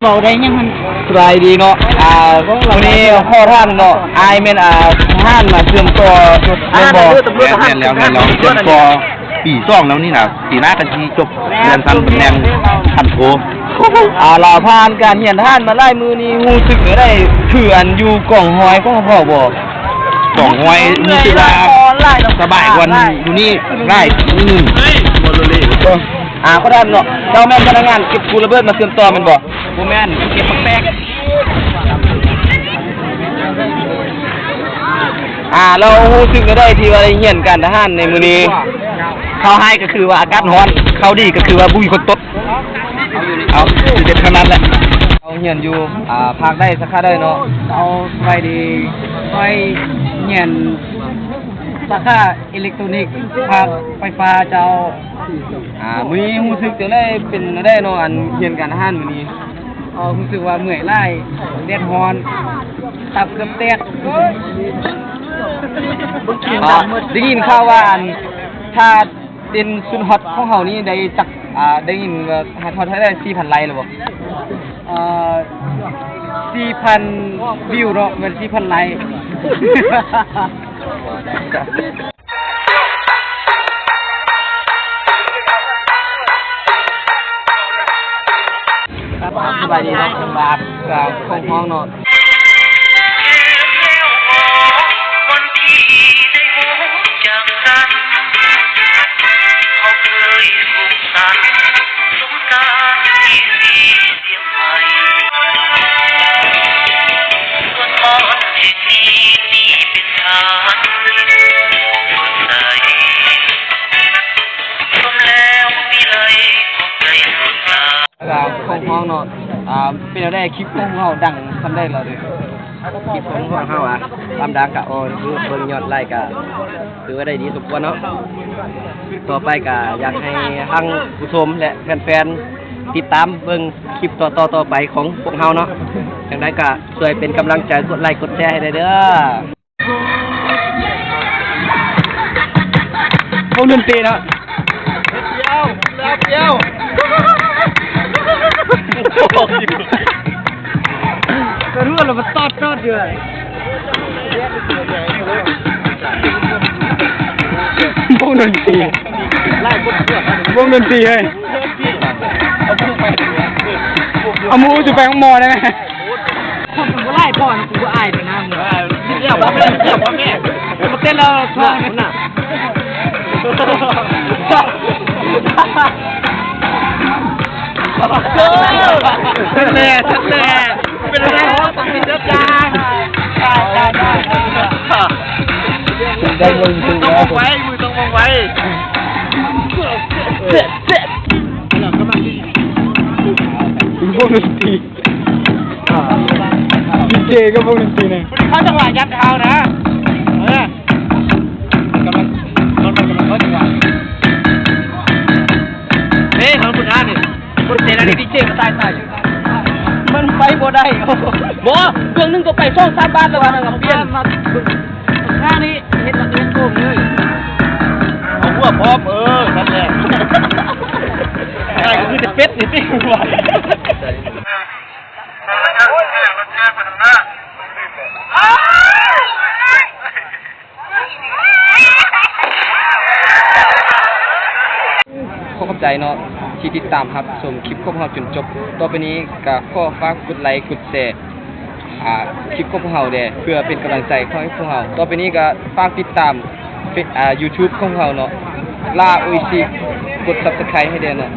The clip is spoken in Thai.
เบาได้ยังมันสบายดีเนาะวันนี้ข้อท่านเนาะอายเมนท่านมาเชื่อมต่อเรื่องบ่แม่นแล้วเชื่อมต่อปีซ่องแล้วนี่นะปีหน้ากันทีจบเดือนทันตำแหน่งทันโกเราผ่านการเหียนท่านมาไล่มือนี้ฮู้สึกได้เถื่อนอยู่กล่องหอยก็พ่อบ่กล่องหอยมีสิว่าสบายกว่าอยู่นี่ง่ายนิดนึงก็ได้เนาะเจ้าแม่นพนักงานเก็บกูระเบิดมาเชื่อมต่อมันบ่บ่แม่นเก็บแป๊กเราฮู้สึกได้ที่ว่าได้เหียนการทหารในมื้อนี้เขาให้ก็คือว่าอากาศร้อนเขาดีก็คือว่าบุ้ยคนตดเอาเด็ดขนาดแหละเอาเหียนอยู่ภาคได้สักค่าได้เนาะเอาไปดีไปเหียนสาขาอิเล็กทรอนิกส์ภาคไฟฟ้าจะเอามื้อนี้ฮู้สึกจังได้เป็นได้เนาะอันเหียนการทหารมื้อนี้รู้สึกว่าเมื่อยไล่แดดร้อนตับเกือบแตกได้ยินข่าวว่าถ้าเป็นซุนฮอตของเฮานี่ได้จักได้ยินว่าฮอตได้ 4,000 ไลค์หรือบ่4,000 วิวเนาะมัน 4,000 ไลค์สบายดีเนาะบาปกับของห้องเนาะของห้องเนาะเป็นอะไรคลิปของเราดังทำได้เราเลยคลิปของเราทำดังกะคือเบิ่งยอดไลค์กะถือว่าได้ดีสมควรเนาะต่อไปกะอยากให้ทั้งผู้ชมและแฟนๆติดตามเบิ่งคลิปต่อไปของพวกเราเนาะอย่างไรกะช่วยเป็นกำลังใจกดไลค์กดแชร์ให้ได้เด้อพวกดนตรีเนาะเดี๋ยวก็รู้ว่ามันตอดอยู่พวกดนตรีพวกดนตรีเฮ้ยเอามูจุดไปของมอได้ไหมคนมันก็ไล่พ่อนะกูก็อายไปนะมึงเดี๋ยวแม่มาเต้นเราชอบน่ะชัดเลยเป็นอะไรวะต้องมีเจ้าจ้าได้มือต้องมองไว้มือต้องมองไว้พวกดนตรีดีเจก็พวกดนตรีเนี่ยเขาจังหวะยัดเท้านะกำลังเขาจังหวะเฮ้ยเขาพูดอะไรคนเตะอะไรดีเจมาตายมันไปบ่ได้บ่เครื่องนึงก็ไป2-3 บาทแล้วนะเปลี่ยนมาค่านี้เฮ็ดละเอียดโกงเลยเอาหัวพร้อมนั่นแหละอะไรก็คือจะเป็ดนี่สิวะขอบใจเนาะที่ติดตามครับชมคลิปของเราจนจบต่อไปนี้ก็ขอฝากกดไลค์กดแชร์คลิปของเราเด้เพื่อเป็นกำลังใจให้พวกเราต่อไปนี้ก็ฝากติดตามYouTube ของเราเนาะล่าโออิชิกด Subscribe ให้เด้เนาะ